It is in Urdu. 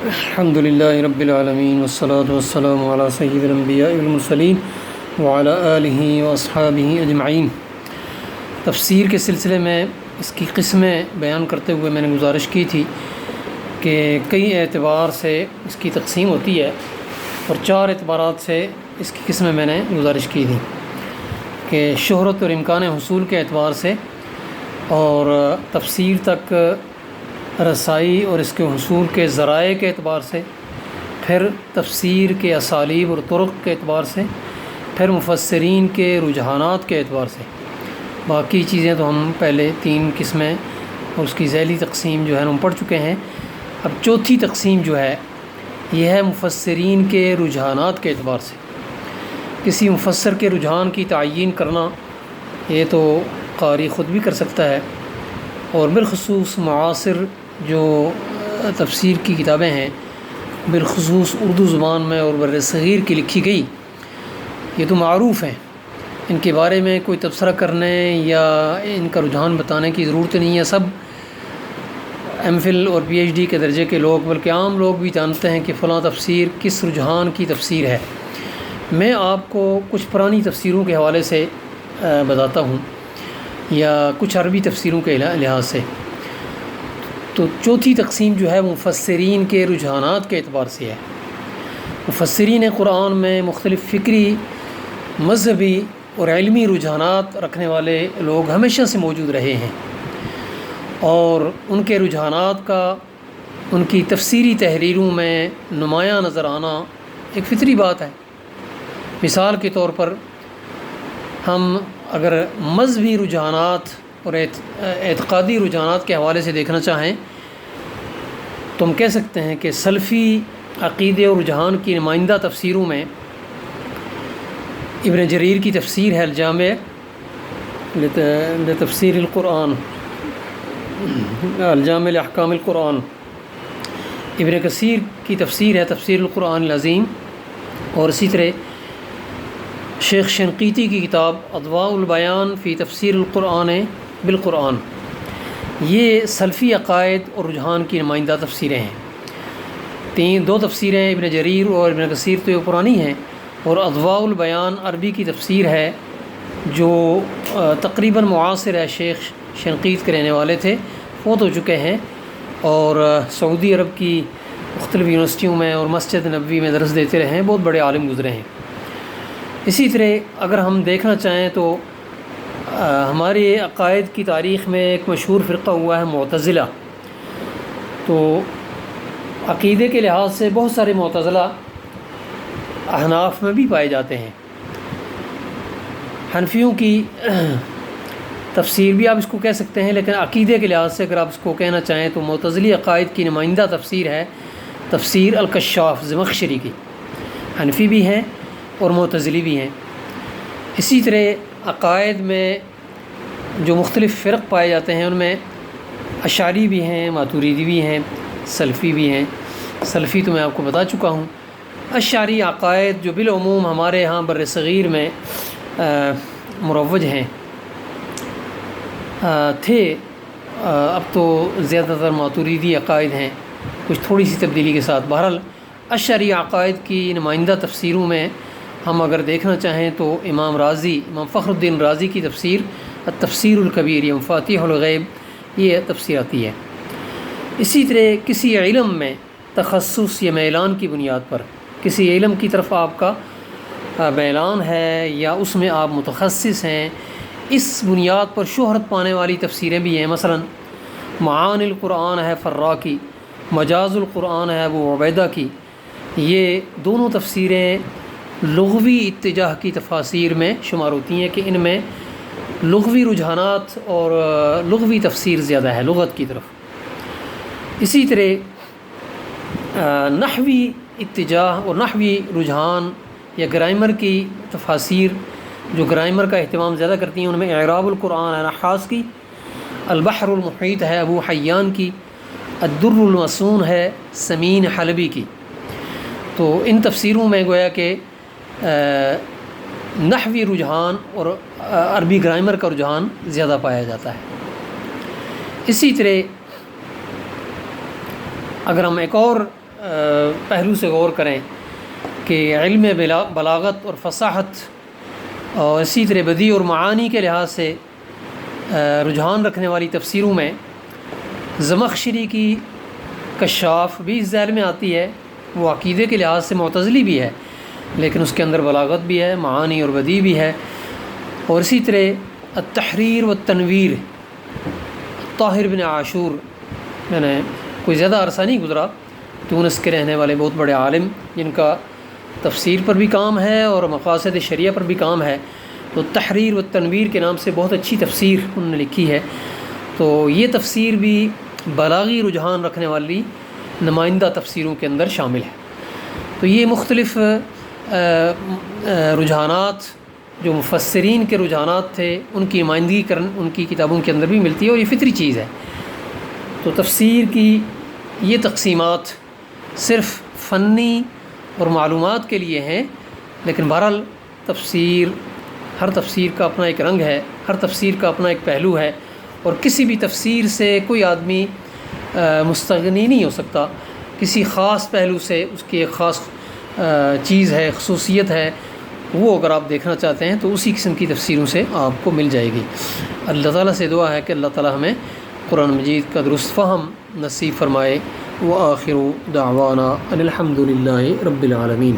الحمد للہ رب العالمین والصلاة والسلام علی سید الانبیاء والمرسلین وعلی آلہ واصحابہ اجمعین۔ تفسیر کے سلسلے میں اس کی قسمیں بیان کرتے ہوئے میں نے گزارش کی تھی کہ کئی اعتبار سے اس کی تقسیم ہوتی ہے، اور 4 اعتبارات سے اس کی قسمیں میں نے گزارش کی تھی کہ شہرت اور امکان حصول کے اعتبار سے، اور تفسیر تک رسائی اور اس کے حصول کے ذرائع کے اعتبار سے، پھر تفسیر کے اسالیب اور طرق کے اعتبار سے، پھر مفسرین کے رجحانات کے اعتبار سے۔ باقی چیزیں تو ہم پہلے 3 قسمیں اور اس کی ذیلی تقسیم جو ہے ہم پڑھ چکے ہیں۔ اب چوتھی تقسیم جو ہے یہ ہے مفسرین کے رجحانات کے اعتبار سے۔ کسی مفسر کے رجحان کی تعیین کرنا یہ تو قاری خود بھی کر سکتا ہے، اور بالخصوص معاصر جو تفسیر کی کتابیں ہیں، بالخصوص اردو زبان میں اور بر صغیر کی لکھی گئی، یہ تو معروف ہیں، ان کے بارے میں کوئی تبصرہ کرنے یا ان کا رجحان بتانے کی ضرورت نہیں ہے۔ سب ایم فل اور پی ایچ ڈی کے درجے کے لوگ، بلکہ عام لوگ بھی جانتے ہیں کہ فلاں تفسیر کس رجحان کی تفسیر ہے۔ میں آپ کو کچھ پرانی تفسیروں کے حوالے سے بتاتا ہوں، یا کچھ عربی تفسیروں کے لحاظ سے۔ تو چوتھی تقسیم جو ہے مفسرین کے رجحانات کے اعتبار سے ہے۔ مفسرین قرآن میں مختلف فکری، مذہبی اور علمی رجحانات رکھنے والے لوگ ہمیشہ سے موجود رہے ہیں، اور ان کے رجحانات کا ان کی تفسیری تحریروں میں نمایاں نظر آنا ایک فطری بات ہے۔ مثال کے طور پر ہم اگر مذہبی رجحانات اور اعتقادی رجحانات کے حوالے سے دیکھنا چاہیں تو ہم کہہ سکتے ہیں کہ سلفی عقیدے اور رجحان کی نمائندہ تفسیروں میں ابن جریر کی تفسیر ہے الجامع لتفسیر القرآن، الجامع لاحکام القرآن۔ ابن کثیر کی تفسیر ہے تفسیر القرآن العظیم، اور اسی طرح شیخ شنقیطی کی کتاب اضواء البیان فی تفسیر القرآن بالقرآن۔ یہ سلفی عقائد اور رجحان کی نمائندہ تفسیریں ہیں۔ 2 تفسیریں ابن جریر اور ابن کثیر تو یہ پرانی ہیں، اور اضواء البیان عربی کی تفسیر ہے جو تقریباً معاصر ہے، شیخ شنقیط کے رہنے والے تھے، فوت ہو چکے ہیں، اور سعودی عرب کی مختلف یونیورسٹیوں میں اور مسجد نبوی میں درس دیتے رہے ہیں، بہت بڑے عالم گزرے ہیں۔ اسی طرح اگر ہم دیکھنا چاہیں تو ہمارے عقائد کی تاریخ میں ایک مشہور فرقہ ہوا ہے معتزلہ۔ تو عقیدے کے لحاظ سے بہت سارے معتزلہ احناف میں بھی پائے جاتے ہیں۔ حنفیوں کی تفسیر بھی آپ اس کو کہہ سکتے ہیں، لیکن عقیدے کے لحاظ سے اگر آپ اس کو کہنا چاہیں تو معتزلی عقائد کی نمائندہ تفسیر ہے تفسیر الکشاف زمخشری کی۔ حنفی بھی ہیں اور معتزلی بھی ہیں۔ اسی طرح عقائد میں جو مختلف فرق پائے جاتے ہیں ان میں اشعری بھی ہیں، ماتوریدی بھی ہیں، سلفی بھی ہیں۔ سلفی تو میں آپ کو بتا چکا ہوں۔ اشعری عقائد جو بالعموم ہمارے ہاں بر صغیر میں مروج ہیں تھے، اب تو زیادہ تر ماتوریدی عقائد ہیں، کچھ تھوڑی سی تبدیلی کے ساتھ۔ بہرحال اشعری عقائد کی نمائندہ تفسیروں میں ہم اگر دیکھنا چاہیں تو امام فخر الدین رازی کی تفسیر التفسیر الکبیر یا مفاتیح الغیب، یہ تفسیر آتی ہے۔ اسی طرح کسی علم میں تخصص یا میلان کی بنیاد پر، کسی علم کی طرف آپ کا میلان ہے یا اس میں آپ متخصص ہیں، اس بنیاد پر شہرت پانے والی تفسیریں بھی ہیں۔ مثلا معانی القرآن ہے فرا کی، مجاز القرآن ہے ابو عبیدہ کی۔ یہ دونوں تفسیریں لغوی اتجاہ کی تفاسیر میں شمار ہوتی ہیں کہ ان میں لغوی رجحانات اور لغوی تفسیر زیادہ ہے لغت کی طرف۔ اسی طرح نحوی اتجاہ اور نحوی رجحان یا گرامر کی تفاسیر جو گرامر کا اہتمام زیادہ کرتی ہیں، ان میں اعراب القرآن ہے نحاس کی، البحر المحیط ہے ابو حیان کی، الدر المصون ہے سمین حلبی کی۔ تو ان تفسیروں میں گویا کہ نحوی رجحان اور عربی گرامر کا رجحان زیادہ پایا جاتا ہے۔ اسی طرح اگر ہم ایک اور پہلو سے غور کریں کہ علم بلاغت اور فصاحت اور اسی طرح بدیع اور معانی کے لحاظ سے رجحان رکھنے والی تفسیروں میں زمخشری کی کشاف بھی اس ذیل میں آتی ہے۔ وہ عقیدے کے لحاظ سے معتزلی بھی ہے، لیکن اس کے اندر بلاغت بھی ہے، معانی اور بدیع بھی ہے۔ اور اسی طرح التحریر والتنویر، طاہر بن عاشور، میں نے کوئی زیادہ عرصہ نہیں گزرا، تونس کے رہنے والے بہت بڑے عالم جن کا تفسیر پر بھی کام ہے اور مقاصد شریعہ پر بھی کام ہے، تو تحریر والتنویر کے نام سے بہت اچھی تفسیر انہوں نے لکھی ہے۔ تو یہ تفسیر بھی بلاغی رجحان رکھنے والی نمائندہ تفسیروں کے اندر شامل ہے۔ تو یہ مختلف رجحانات جو مفسرین کے رجحانات تھے ان کی نمائندگی ان کی کتابوں کے اندر بھی ملتی ہے، اور یہ فطری چیز ہے۔ تو تفسیر کی یہ تقسیمات صرف فنی اور معلومات کے لیے ہیں، لیکن بہرحال ہر تفسیر کا اپنا ایک رنگ ہے، ہر تفسیر کا اپنا ایک پہلو ہے، اور کسی بھی تفسیر سے کوئی آدمی مستغنی نہیں ہو سکتا۔ کسی خاص پہلو سے اس کی ایک خاص چیز ہے، خصوصیت ہے، وہ اگر آپ دیکھنا چاہتے ہیں تو اسی قسم کی تفسیروں سے آپ کو مل جائے گی۔ اللہ تعالیٰ سے دعا ہے کہ اللہ تعالیٰ ہمیں قرآن مجید کا درست فہم نصیب فرمائے۔ وآخر دعوانا ان الحمد للہ رب العالمین۔